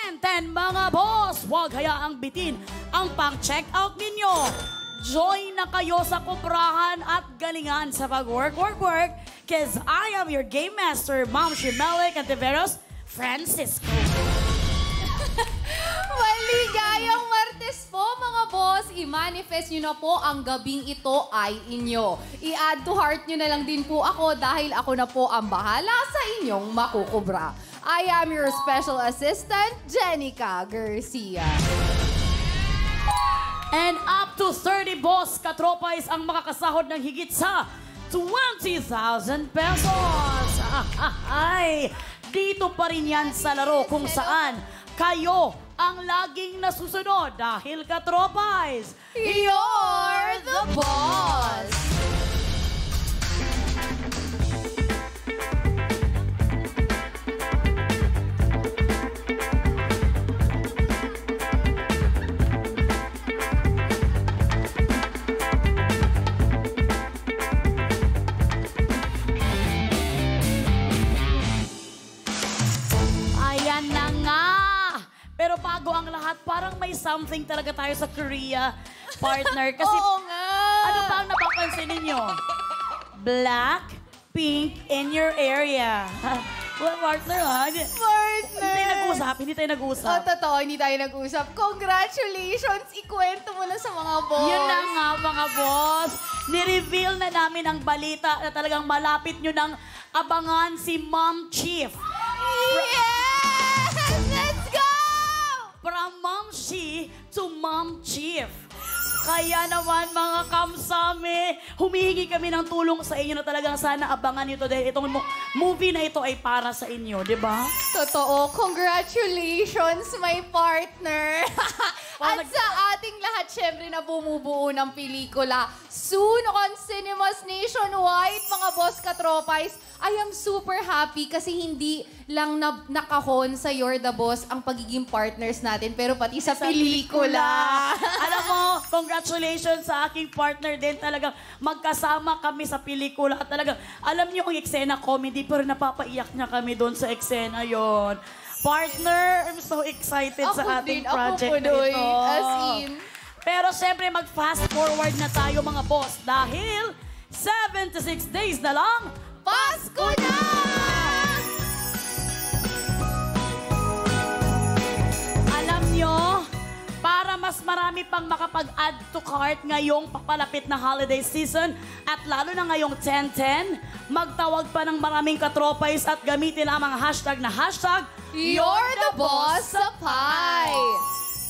10-10 mga boss! Huwag hayaang bitin ang pang-check out ninyo. Join na kayo sa kubrahan at galingan sa pag-work. Cause I am your game master, Ma'am Shimelik Antiveros Francisco. Maligayang Martes po mga boss! I-manifest nyo na po ang gabing ito ay inyo. I-add to heart nyo na lang din po ako dahil ako na po ang bahala sa inyong makukubra. I am your special assistant, Jenica Garcia. And up to 30 boss katropais ang makakasahod ng higit sa 20,000 pesos. Ay, dito pa rin yan sa laro kung saan kayo ang laging nasusunod dahil katropais, You're the boss! Ayan na nga! Pero bago ang lahat, parang may something talaga tayo sa Korea, partner. Kasi Oo nga! ano pa ang napapansin ninyo? Black, pink in your area. Well, partner, ha? Partner! Hindi tayo nag-usap. Oh, totoo, hindi tayo nag-usap. Congratulations! Ikwento mo na sa mga boss. Yun na nga, mga boss. Ni-reveal na namin ang balita na talagang malapit nyo nang abangan si Mom Chief. Yes! Let's go! From Mom Shi to Mom Chief. Kaya naman mga kamsami, humihingi kami ng tulong sa inyo na talagang sana abangan nyo to dahil itong movie na ito ay para sa inyo, di ba? Totoo. Congratulations, my partner. At sa ating lahat, syempre, na bumubuo ng pelikula. Soon on cinemas nationwide, mga boss katropais, I am super happy kasi hindi lang nakahon sa You're the Boss ang pagiging partners natin, pero pati sa pelikula. Alam mo, congratulations sa aking partner din. Talagang magkasama kami sa pelikula. At talagang, alam niyo ang eksena comedy, pero napapaiyak niya kami doon sa eksena yon. Partner, I'm so excited sa ating project na ito. As in. Pero syempre, mag-fast forward na tayo mga boss dahil 76 days na lang, Pasko na! Alam nyo, para mas marami pang makapag-add to cart ngayong papalapit na holiday season at lalo na ngayong 10-10, magtawag pa ng maraming katropais at gamitin ang mga hashtag na hashtag You're the Boss sa Pie!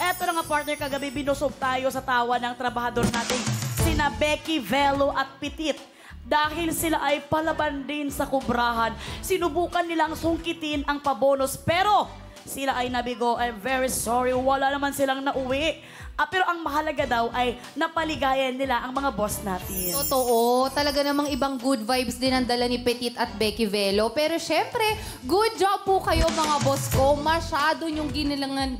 Eto na nga partner, kagabi binusog tayo sa tawa ng trabahador nating sina Becky, Velo at Petit. Dahil sila ay palaban din sa kubrahan, sinubukan nilang sungkitin ang pabonus pero sila ay nabigo. I'm very sorry, wala naman silang nauwi. Pero ang mahalaga daw ay napaligayan nila ang mga boss natin. Totoo. Talaga namang ibang good vibes din ang dala ni Petit at Becky Velo. Pero syempre, good job po kayo mga boss ko. Masyado yung ginilangan...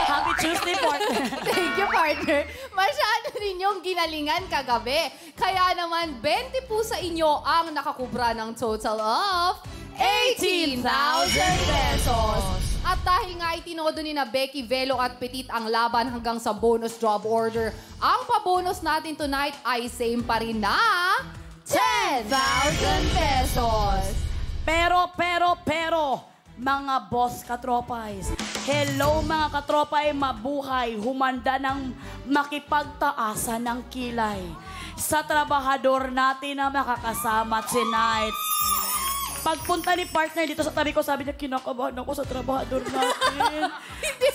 Happy Tuesday, partner. Thank you, partner. Masyado rin yung ginalingan kagabi. Kaya naman, 20 po sa inyo ang nakakubra ng total of 18,000 pesos. At dahil nga itinodo ni na Becky, Velo at Petit ang laban hanggang sa bonus job order, ang pabonus natin tonight ay same pa rin na 10,000 pesos. Pero, mga boss katropais, hello mga katropay, mabuhay, humanda ng makipagtaasan ng kilay sa trabahador natin na makakasama tonight. Pagpunta ni partner dito sa tabi ko, sabi niya, kinakabahan ako sa trabahador natin.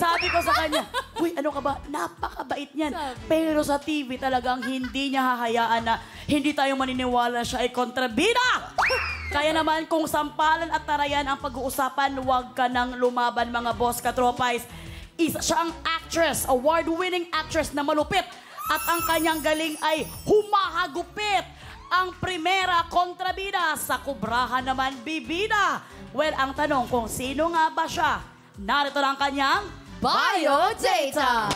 Sabi ko sa kanya, uy, ano ka ba? Napakabait niyan. Pero sa TV talagang hindi niya hahayaan na hindi tayo maniniwala siya ay kontrabida. Kaya naman kung sampalan at tarayan ang pag-uusapan, huwag ka nang lumaban mga boss katropais. Isa siya ang actress, award-winning actress na malupit. At ang kanyang galing ay humahagupit. Ang primera kontrabida sa kubrahan naman bibida. Well, ang tanong kung sino nga ba siya? Narito lang kanyang Biodata!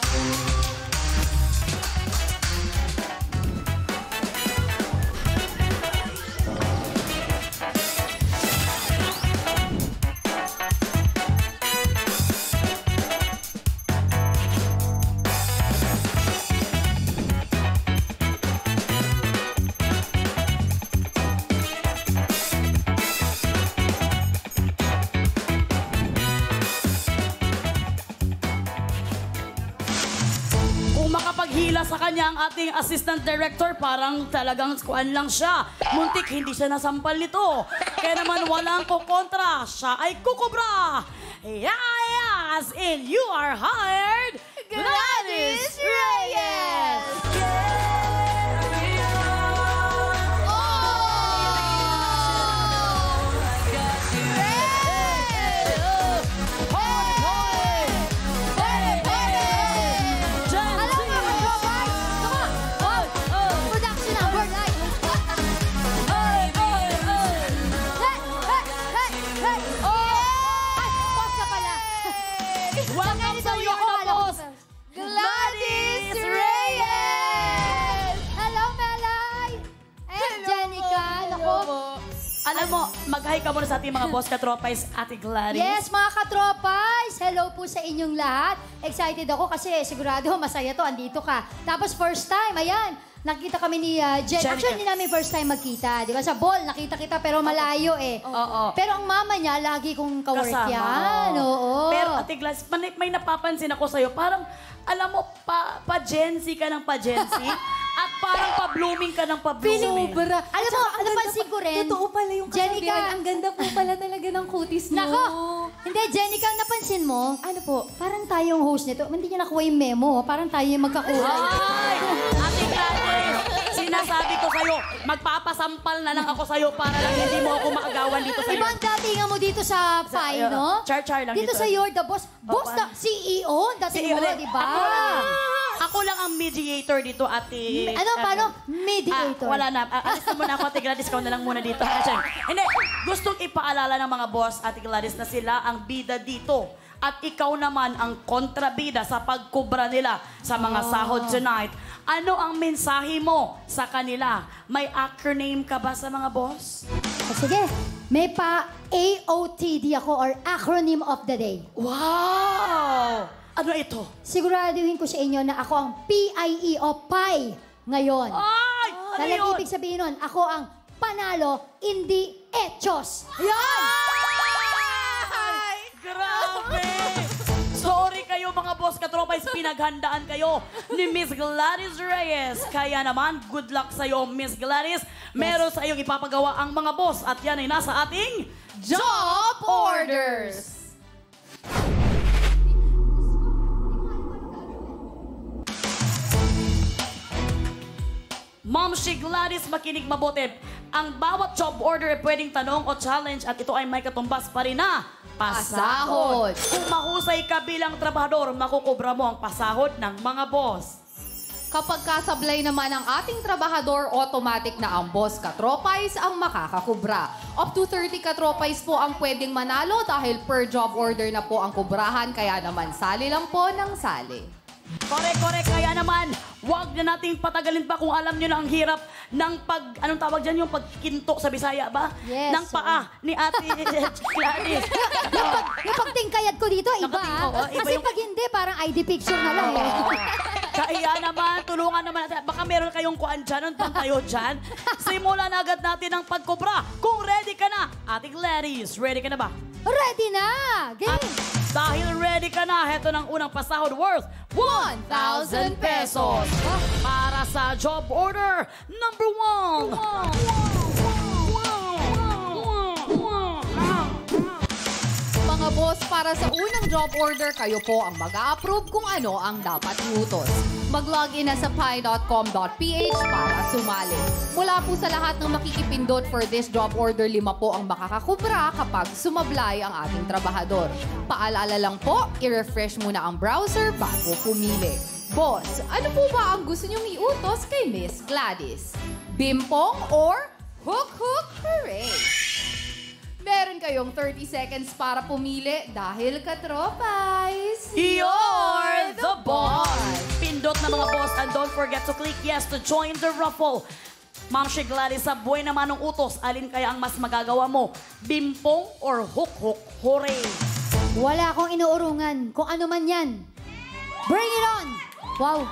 Nila sa kanya ang ating assistant director, parang talagang kuan lang siya. Muntik, hindi siya nasampal nito. Kaya naman walang kukontra. Siya ay kukubra. Yes, and you are hired, Gladys Reyes! Welcome sa iyo na, boss! Gladys Reyes! Hello, Melay! Jenica, naku. Alam mo, mag-hi ka muna sa ating mga boss katropais, Ate Gladys. Yes, mga katropas! Hello po sa inyong lahat. Excited ako kasi sigurado masaya to, andito ka. Tapos first time, ayan, nakita kami ni Jenica. Actually, hindi namin first time magkita. Di ba? Sa ball, nakita kita pero malayo eh. Oo. Pero ang mama niya, lagi kong kawork Kasama. yan. Oo. Pero Ate Gladys, may napapansin ako sa'yo. Parang, alam mo, pa-Gen Z ka ng pa-Gen Z. At parang pa-blooming ka ng pa-blooming. Sobra. Alam mo, napansin ko rin. Totoo pala yung kasabihan. Jenica, Ang ganda po pala talaga ng kutis mo. Nako! Hindi, Jenica, napansin mo? Ano po? Parang tayong host nito. Hindi niya nakuha yung memo. Parang tayo yung magkakulay. Ay! Ate Gladys, sinasabi ko sa'yo, magpapasampal na lang ako sa'yo para lang hindi mo ako makagawan dito sa'yo. Ibang datingan mo dito sa Pai, no? Char-char lang dito. dito. Sa You're the Boss. Boss na, CEO, dating mo, di ba? Ako lang ang mediator dito, Ate. Paano? Mediator. Wala na. Alis na muna ako, Ate Gladys. Ikaw na lang muna dito. Hindi. Gustong ipaalala ng mga boss, Ate Gladys, na sila ang bida dito. At ikaw naman ang kontrabida sa pagkubra nila sa mga sahod tonight. Ano ang mensahe mo sa kanila? May acronym ka ba sa mga boss? Sige, may pa AOTD ako or acronym of the day. Wow! Ano ito? Siguraduhin ko sa inyo na ako ang PIE o PI ngayon. Ay! Ano Dahil yun? ibig sabihin nun, ako ang panalo, hindi hechos. Yan! Ay! Grabe! Sorry kayo mga boss katropais, pinaghandaan kayo ni Miss Gladys Reyes. Kaya naman, good luck sa'yo, Miss Gladys. Meron sa iyong ipapagawa ang mga boss at yan ay nasa ating Job orders! Ma'am si Gladys, makinig mabuti. Ang bawat job order ay pwedeng tanong o challenge at ito ay may katumbas pa rin na pasahod. Pasahod. Kung mahusay ka bilang trabahador, makukubra mo ang pasahod ng mga boss. Kapag kasablay naman ang ating trabahador, automatic na ang boss katropais ang makakakubra. Up to 30 katropais po ang pwedeng manalo dahil per job order na po ang kubrahan, kaya naman sali lang po ng sali. Correct. Kaya naman, wag na nating patagalin pa kung alam nyo na ang hirap ng anong tawag dyan, yung pagkinto sa Bisaya ba? Yes, Ng paa ni Ate Gladys. Yung pagtingkayad ko dito, iba. Nakating- oo, iba Kasi yung- pag hindi, parang ID picture na lang. Eh. Kaya naman, tulungan naman natin. Baka meron kayong kuan dyan, ang tayo dyan. Simulan agad natin ang pagkubra. Kung ready ka na, Ate Gladys, ready ka na ba? Ready na! At Game! dahil ready ka na, heto ng unang pasahod worth 1,000 pesos. Para sa job order number 1. Mga boss, para sa unang job order, kayo po ang mag-a-approve kung ano ang dapat iutos. Mag-login na sa pi.com.ph para sumali. Mula po sa lahat ng makikipindot for this job order, 5 po ang makakakubra kapag sumablay ang ating trabahador. Paalala lang po, i-refresh muna ang browser bago pumili. Boss, ano po ba ang gusto niyong iutos kay Miss Gladys? Bimpong or Hook Hook Hooray? Meron kayong 30 seconds para pumili dahil katropais. You're the boss! Pindot na mga boss and don't forget to click yes to join the raffle. Ma'am si Gladys, sa buhay naman ng utos, alin kaya ang mas magagawa mo? Bimpong or hook-hook? Hooray! Wala akong inuurungan. Kung ano man yan. Bring it on! Wow.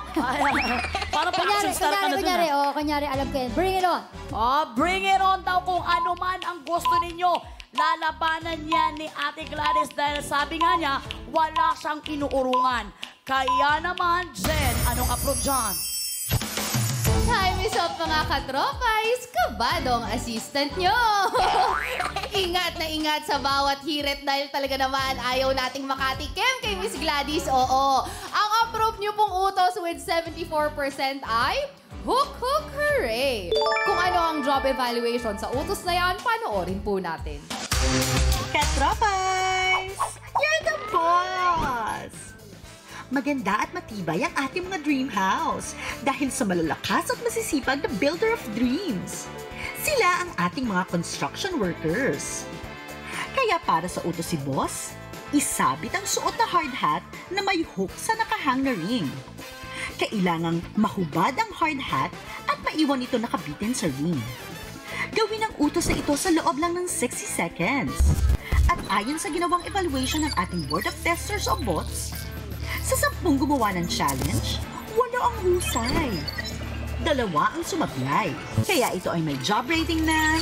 Para pa-action star ka na dun. Kunyari, alam ko yan. Bring it on. Bring it on daw kung ano man ang gusto ninyo. Lalabanan niya ni Ate Gladys dahil sabi nga niya, wala siyang inuurungan. Kaya naman, Jen, anong approve dyan? time is up mga katropais. Kabadong assistant nyo. Ingat na ingat sa bawat hirit dahil talaga naman ayaw nating makatikim kay Miss Gladys. Oo. Ang approve nyo pong utos with 74% ay Hook Hook Hooray! Kung ano ang job evaluation sa utos na yan, panoorin po natin. Katropais! You're the boss! Maganda at matibay ang ating mga dream house dahil sa malalakas at masisipag na builder of dreams. Sila ang ating mga construction workers. Kaya para sa utos si boss, isabit ang suot na hard hat na may hook sa nakahang na ring. Kailangang mahubad ang hard hat at maiwan ito nakabitin sa ring. Gawin ang utos na ito sa loob lang ng 60 seconds. At ayon sa ginawang evaluation ng ating Board of Testers o bots, sa 10 gumawa ng challenge, 8 ang husay. 2 ang sumablay. Kaya ito ay may job rating na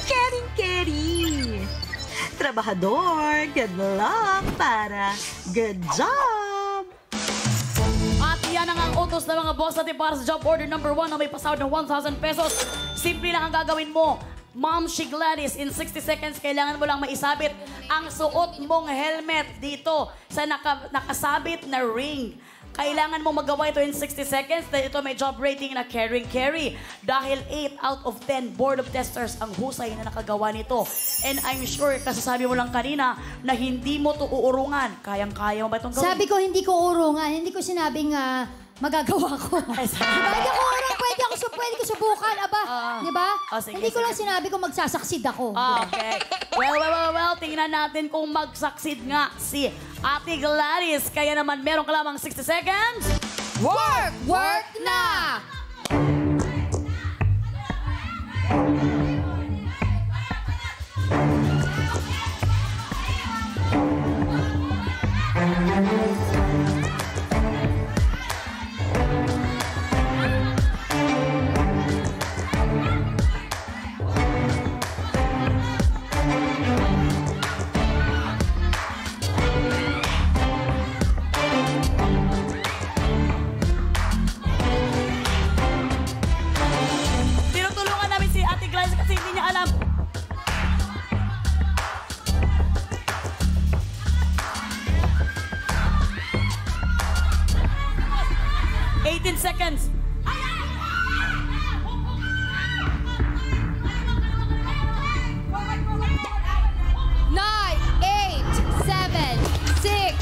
caring-carry. Trabahador, good luck para good job! At yan ang utos ng mga boss natin para sa job order number 1 na may pasahod ng 1,000 pesos. Simple lang ang gagawin mo. Ma'am She Gladys, in 60 seconds, kailangan mo lang maisabit ang suot mong helmet dito sa nakasabit na ring. Kailangan mo magawa ito in 60 seconds dahil ito may job rating na caring-carry. Dahil 8 out of 10 Board of Testers ang husay na nakagawa nito. And I'm sure, kasasabi mo lang kanina, na hindi mo ito uurungan. Kayang-kaya mo ba itong gawin? Sabi ko, hindi ko urungan. Hindi ko sinabing magagawa ko. Ay, Diba? Hindi ako urong. Pwede ko subukan. Aba, diba? Sige, Hindi ko sige. lang sinabi ko magsasucceed ako. Okay. Well. Tingnan natin kung mag-succeed nga si Ate Gladys. Kaya naman, meron ka lamang 60 seconds. Work! Work na! Tinutulungan namin si Ate Gladys kasi hindi niya alam. Seconds. 9, 8, 7, 6,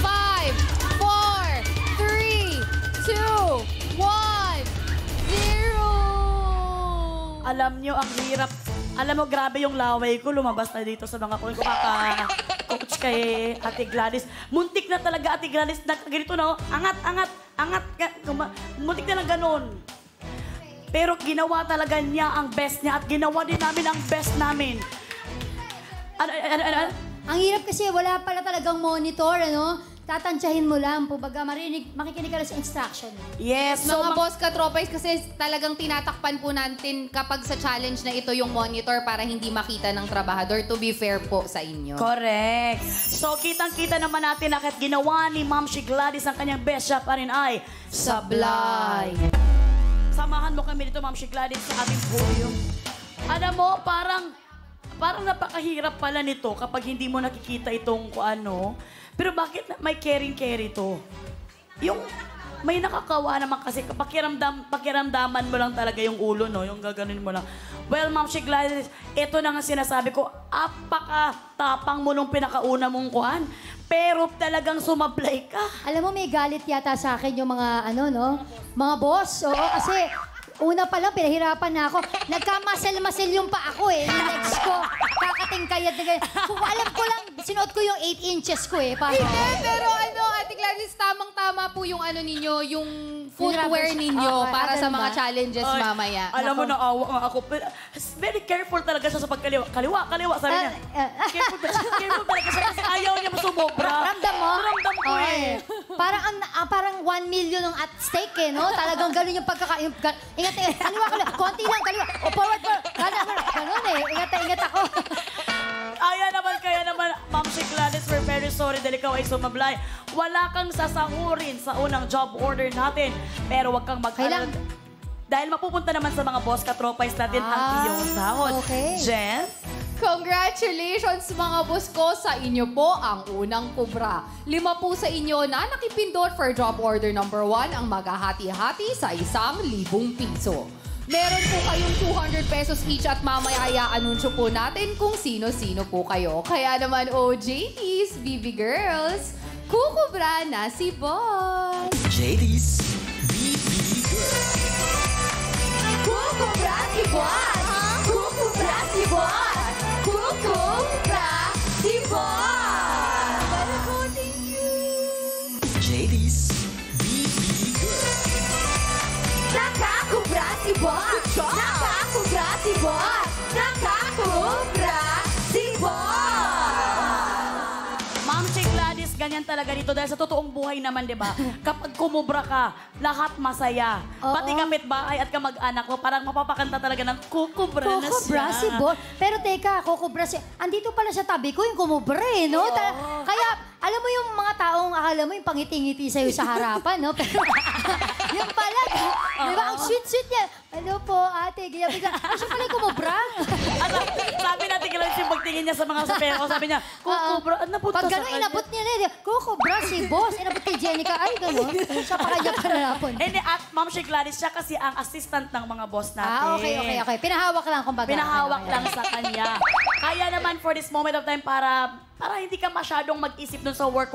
5, 4, 3, 2, 1, 0. Alam nyo, ang hirap. Alam mo, grabe yung laway ko. Lumabas na dito sa mga coach kay Ate Gladys. Muntik na talaga, Ate Gladys. Ganito na, angat. Muntik na lang ganun. Pero ginawa talaga niya ang best niya at ginawa din namin ang best namin. Ano? Ang hirap kasi wala pala talagang monitor, ano? Tatansyahin mo lang, baga makikinig ka lang sa instruction. Yes. So, Mga boss katropais, kasi talagang tinatakpan po natin kapag sa challenge na ito yung monitor para hindi makita ng trabahador. To be fair po sa inyo. correct. So, kitang-kita naman natin na kahit ginawa ni Ma'am She Gladys ang kanyang best shot pa rin ay sablay. Samahan mo kami dito, Ma'am She Gladys, sa ating podium. Alam mo, parang napakahirap pala nito kapag hindi mo nakikita itong ano. Pero bakit may caring-carry to? Yung may nakakawa naman kasi pakiramdaman mo lang talaga yung ulo, no? Yung gaganin mo lang. Well, Ma'am She Gladys, ito na nga sinasabi ko, apaka-tapang mo nung pinakauna mong kuhan. Pero talagang sumablay ka. Alam mo, may galit yata sa akin yung mga, mga boss. Oo, kasi una pa lang, pinahirapan na ako. Nagkamasel-masel yung pa ako eh. Yung legs ko, kakatingkayad na ganyan. Kung alam ko lang, sinuot ko yung 8 inches ko eh. Paano? Hindi, pero Ate Gladys, tamang-tama po yung ninyo, yung footwear ninyo Okay, para sa ganun mga ba? challenges Ay, mamaya. Alam mo, naawa nga ako. Pero very careful talaga siya sa pagkaliwa. Kaliwa, sabi niya. Careful talaga siya kasi ayaw niya masumobra. Ramdam mo? Ramdam ko eh. Parang 1 million ang at stake eh, no? Talagang ganun yung pagkakain. Ingat, kaliwa. Konti lang, kaliwa. O forward. Ganun eh. Ingat ako. Kaya naman, Ma'am She Gladys, we're very sorry dahil ikaw ay sumablay. Wala kang sasahurin sa unang job order natin. Pero wag kang mag-alala. Dahil mapupunta naman sa mga boss katropais natin ang iyong sahod. Okay. Jen? Congratulations mga boss ko! Sa inyo po ang unang kubra. 5 po sa inyo na nakipindot for drop order number 1 ang maghahati-hati sa 1,000 piso. Meron po kayong 200 pesos each at mamaya i-anunsyo po natin kung sino-sino po kayo. Kaya naman OJTs, BB Girls, kukubra na si Boss! JD's BB Girl. Kukubra si Boss! Kukubra si Boss! Kukubra si Boss! JD's BB Girl. Nakakubra si Boss! Nakakubra si Boss! Nakakubra si Boss! Ma'am si Gladys, ganyan talaga dito. Dahil sa totoong buhay naman, di ba? Kapag kumubra ka, lahat masaya. Oo. Pati kapitbahay at kamag-anak mo, parang mapapakanta talaga ng kukubra na siya. Kukubra si Boss. Pero teka, kukubra si... Andito pala sa tabi ko yung kumubra eh, no? Kaya, alam mo yung mga taong akala mo yung pangiti-ngiti sa'yo sa harapan, no? Pero yung pala, di ba? Ang sweet-sweet niya. Hello po, ate. Ganyan, bigla. Siya pala yung kumubra. Sabi natin kailan yung pagtingin niya sa mga sapero. Sabi niya, kukubra. Napunta Pag sa gano'n, kanya. inabot niya na. Kukubra si Boss. Inabot kay Jenica. Ay, gano'n. Siya pa kanya panalapon. Hindi, at Ma'am si Gladys, siya kasi ang assistant ng mga boss natin. Okay. Pinahawak lang, kumbaga. Pinahawak Okay. lang sa kanya. Kaya naman for this moment of time, para hindi ka masyadong mag-isip dun sa work.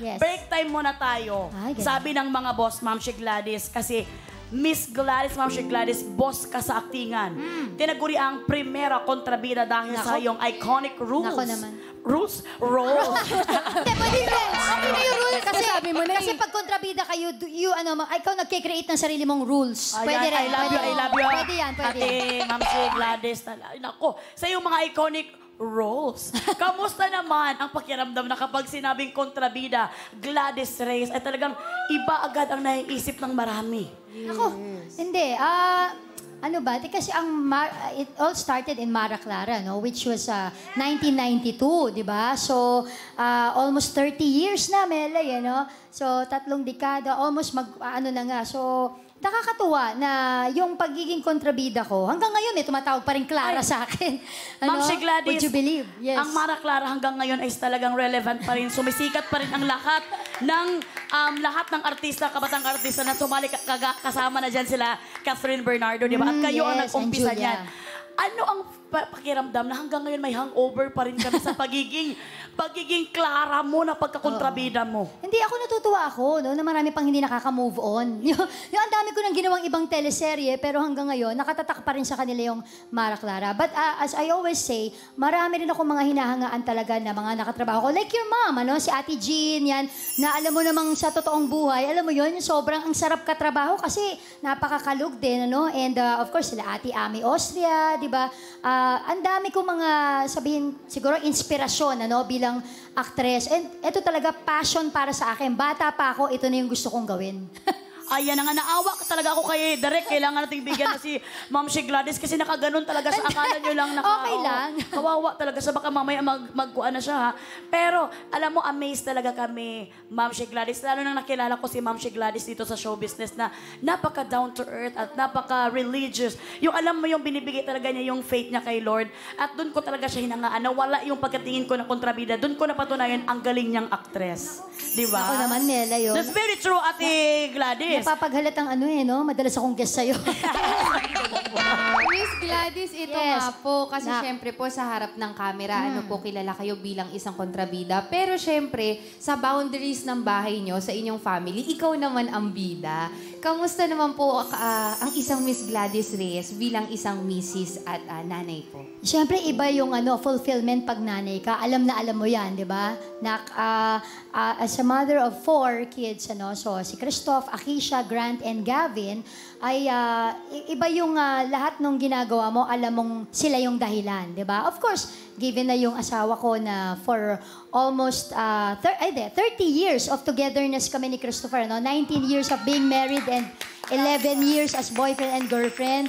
Yes. Break time muna tayo. Ay, ganun. Sabi ng mga boss, Ma'am si Gladys, kasi Miss Gladys, Ma'am si Gladys, boss ka sa aktingan. Tinaguri ang primera kontrabida dahil sa iyong iconic rules. Nako naman. Rules? Roles. Hindi, pwede rin. Okay na yung rule. Kasi, Sabi mo na kasi pag kontrabida kayo, ikaw nagkikreate ng sarili mong rules. Ayan, Pwede rin. I love you, I love you. Pwede yan, pwede Ate, yan. Ma'am si Gladys, nako, sa iyong mga iconic roles. Kamusta naman ang pakiramdam na kapag sinabing kontrabida, Gladys Reyes, ay talagang iba agad ang naiisip ng marami? Ako, hindi. Ano ba? Kasi it all started in Mara Clara, no? Which was 1992, di ba? So, almost 30 years na, Melay, no? So, 3 dekada, almost na nga. So, nakakatuwa na yung pagiging kontrabida ko, hanggang ngayon may tumatawag pa rin Clara sa akin. Ma'am si Gladys, Would you believe? Yes. ang Mara Clara hanggang ngayon ay talagang relevant pa rin. Sumisikat pa rin ang lahat ng artista, kabatang artista na sumali kasama na dyan sila, Catherine Bernardo, di ba? At kayo ang yes, nag-umpisa and Julia. niyan. Ano ang pakiramdam na hanggang ngayon may hangover pa rin kami sa pagiging Clara mo na pagkakontrabida mo? Hindi, natutuwa ako, no, na marami pang hindi nakaka-move on. yung ang dami ko nang ginawang ibang teleserye, pero hanggang ngayon, nakatatak pa rin sa kanila yung Mara Clara. But as I always say, marami rin ako mga hinahangaan talaga na mga nakatrabaho ko. Like your mom, si Ate Jean, yan, na alam mo namang sa totoong buhay, alam mo yun, sobrang ang sarap katrabaho kasi napakakalug din, And of course, sila Ate Ami Austria, di ba? Ang dami ko mga, sabihin, siguro inspirasyon, bilang actress. And ito talaga, passion para sa akin. Bata pa ako, ito na yung gusto kong gawin. Ayan na nga, naawa ka talaga ako kay Derek. Kailangan nating bigyan na si Ma'am si Gladys kasi nakaganon talaga sa akala nyo lang. Okay lang. Kawawa talaga sa baka mamaya magkuha na siya, ha? Pero, alam mo, amazed talaga kami, Ma'am si Gladys. Lalo nang nakilala ko si Ma'am si Gladys dito sa show business na napaka down to earth at napaka religious. Yung alam mo yung binibigay talaga niya yung faith niya kay Lord. At doon ko talaga siya hinangaan. Nawala yung pagkatingin ko na kontrabida. Doon ko napatunayan ang galing niyang actress. Di ba? Ako naman, Mela, yun. That's very true, Ate Gladys. Napapaghalatang madalas akong guest sa'yo. Miss Gladys, ito Yes. nga po. Kasi Na- syempre po sa harap ng camera, kilala kayo bilang isang kontrabida. Pero syempre, sa boundaries ng bahay nyo, sa inyong family, ikaw naman ang bida. Kamusta naman po ang isang Miss Gladys Reyes bilang isang misis at nanay po? Siyempre, iba yung fulfillment pag nanay ka. Alam na alam mo yan, di ba? As a mother of 4 kids, so si Christoph, Akisha, Grant, and Gavin, ay iba yung lahat ng ginagawa mo, alam mong sila yung dahilan, di ba? Of course, given na yung asawa ko na for almost 30 years of togetherness kami ni Christopher, 19 years of being married and 11 years as boyfriend and girlfriend.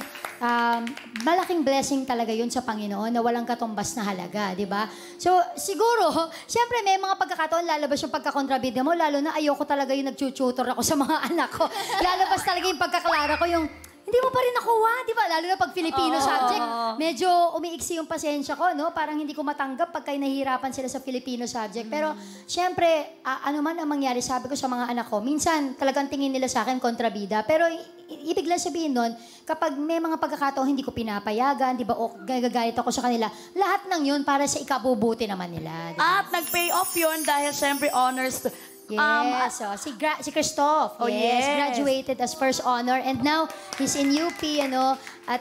Malaking blessing talaga yun sa Panginoon na walang katumbas na halaga, di ba? So, siguro, siyempre may mga pagkakataon lalabas yung pagkakontrabida mo, lalo na ayoko talaga yung nagtututor ako sa mga anak ko. Lalabas talaga yung pagkaklara ko, yung Hindi mo pa rin nakuha, di ba? Lalo na pag Filipino subject. Medyo umiiksi yung pasensya ko, no? Parang hindi ko matanggap pagka nahihirapan sila sa Filipino subject. Pero, syempre, ano man ang mangyari, sabi ko sa mga anak ko, minsan talagang tingin nila sa akin kontrabida. Pero, ibig lang sabihin nun, kapag may mga pagkakataon hindi ko pinapayagan, di ba, o gagagalit ako sa kanila, lahat ng yun para sa ikabubuti naman nila. Di ba? At nag-pay off yun dahil syempre honors. Yes, si Christoph, yes. graduated as first honor and now he's in UP, ano, at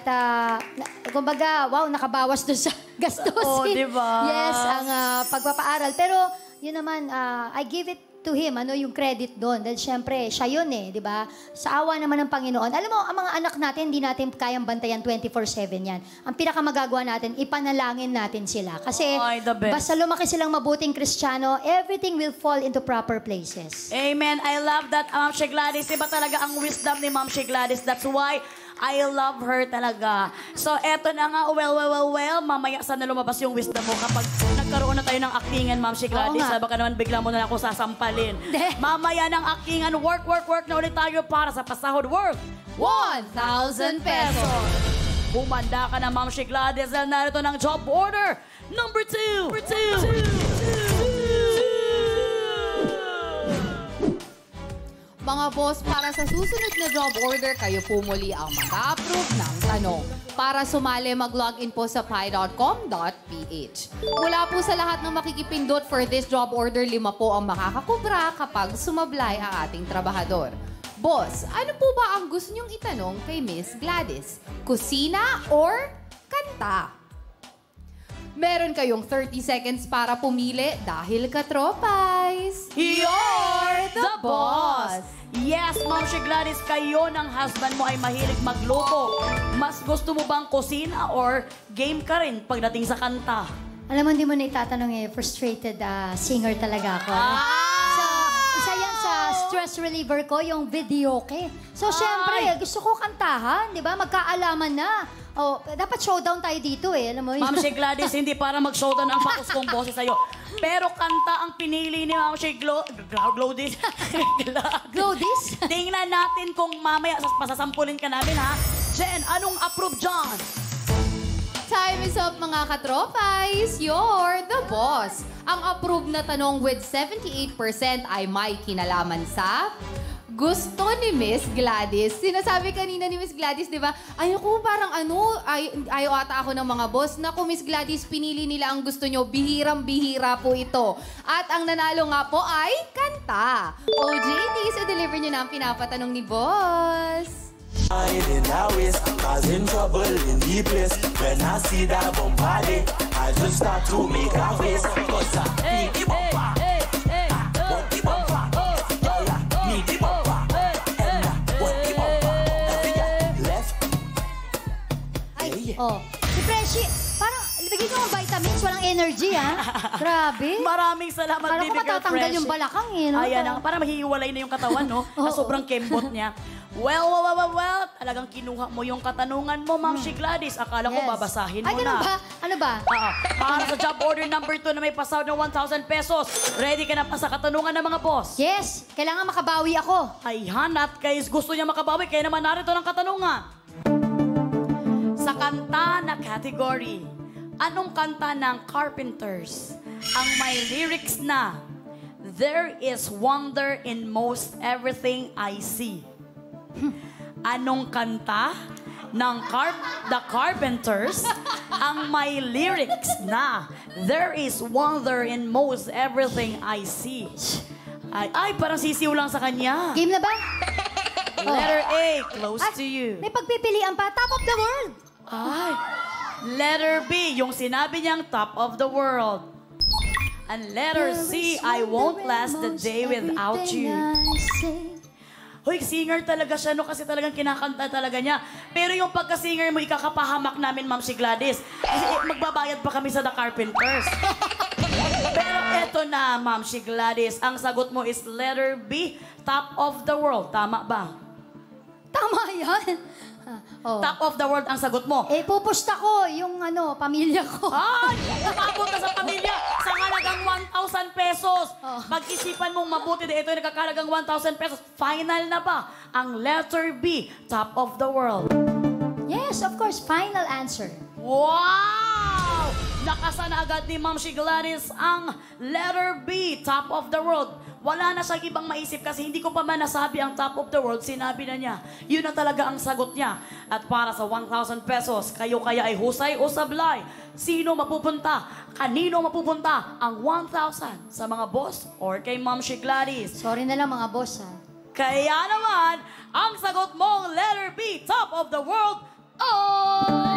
kumbaga, wow, nakabawas doon sa gastusin. Diba? Yes, ang pagpapaaral. Pero, yun naman, I give it to him, ano, yung credit doon. Dahil syempre, siya yun di ba? Sa awa naman ng Panginoon. Alam mo, ang mga anak natin, hindi natin kayang bantayan 24/7 yan. Ang pinakamagagawa natin, ipanalangin natin sila. Kasi, Ay, the best. basta lumaki silang mabuting Kristiyano, everything will fall into proper places. Amen. I love that, Ma'am She Gladys. Iba talaga ang wisdom ni Ma'am She Gladys. That's why I love her talaga. So, eto na nga. Well. Mamaya sana lumabas yung wisdom mo kapag nagkaroon na tayo ng actingan, Ma'am She Gladys. Oo nga. Baka naman bigla mo na ako sasampalin. Hindi. Mamaya ng actingan, work na ulit tayo para sa pasahod. Work! 1,000 pesos. Bumanda ka na, Ma'am She Gladys. Dahil narito ng job order number 2. Mga boss, para sa susunod na job order, kayo po muli ang mag-approve ng tanong. Para sumali, mag-login po sa pi.com.ph. Mula po sa lahat ng makikipindot for this job order, 5 po ang makakakubra kapag sumablay ang ating trabahador. Boss, ano po ba ang gusto niyong itanong kay Miss Gladys? Kusina or kanta? Meron kayong 30 seconds para pumili dahil katropais. You're the boss! Yes, Ma'am She Gladys, kayo ng husband mo ay mahilig magluto. Mas gusto mo bang kusina or game ka rin pagdating sa kanta? Alam mo, hindi mo na itatanong frustrated singer talaga ako. Isa yan sa stress reliever ko, yung videoke. So, syempre, gusto ko kantahan, di ba? Magkaalaman na. Oh, dapat showdown tayo dito alam mo. Ma'am She Gladys, hindi para mag-showdown ang patos kong boses sa'yo. Pero kanta ang pinili ni Ma'am She Gladys. Glodis? Tingnan natin kung mamaya pasasampulin ka namin, ha? Jen, anong approve dyan? Time is up, mga katropais. You're the boss. Ang approved na tanong with 78% ay may kinalaman sa gusto ni Miss Gladys. Sinasabi kanina ni Miss Gladys, di ba? Ayoko, parang ayaw ata ako ng mga boss. Naku, Miss Gladys, pinili nila ang gusto nyo. Bihirang-bihira po ito. At ang nanalo nga po ay kanta. OJT, so deliver nyo na ang pinapatanong ni boss. In a waist, causing trouble in the place. When I see that bombardie, I just start to make a face. Cause I need the bumper. Want the bumper. Need the bumper. And I want the bumper. Every left. Si Freshy, parang bigyan ko ng vitamins, walang energy, Grabe. Maraming salamat, Parang baby ko girl matatanggal Fresh. yung balakang, no? Ayan, parang maghihiwalay na yung katawan, no? Na sobrang kembot niya. Well, talagang kinuha mo yung katanungan mo, Ma'am She Gladys. Akala ko Yes. babasahin mo Ay, ganun na. ba? Ano ba? Oo. Para sa job order number 2 na may pasahod ng 1,000 pesos. Ready ka na pa sa katanungan ng mga boss? Yes, kailangan makabawi ako. Ayan, at guys, gusto niya makabawi. Kaya naman narito ng katanungan. Sa kanta na category, anong kanta ng Carpenters ang may lyrics na "There is wonder in most everything I see"? Anong kanta ng The Carpenters ang may lyrics na "There is wonder in most everything I see"? Ay, parang sisiw lang sa kanya. Game na ba? Letter A, close At to you. may pagpipilian pa, top of the world. Ay. Letter B, yung sinabi niyang top of the world. And letter C, I won't last the day without you. Hoy, singer talaga siya, no? Kasi talagang kinakanta talaga niya. Pero yung pagka-singer mo, ikakapahamak namin, Ma'am She Gladys. Kasi magbabayad pa kami sa The Carpenters. Pero eto na, Ma'am She Gladys. Ang sagot mo is letter B, top of the world. Tama ba? Tama yan. Top of the world ang sagot mo. Pupusta ko yung pamilya ko. Ay! Nakapunta sa pamilya sa halagang ang 1,000 pesos. Oh. Pag-isipan mong mabuti dahil ito ay nakakalagang 1,000 pesos. Final na ba ang letter B, top of the world? Yes, of course. Final answer. Wow! Nakasa na agad ni Ma'am Gladys ang letter B, top of the world. Wala na siyang ibang maisip kasi hindi ko pa man nasabi ang top of the world, sinabi na niya. Yun na talaga ang sagot niya. At para sa 1,000 pesos, kayo kaya ay husay o sablay? Sino mapupunta? Kanino mapupunta ang 1,000? Sa mga boss or kay Ma'am Gladys? Sorry na lang mga boss, ha. Kaya naman, ang sagot mong letter B, top of the world, ay...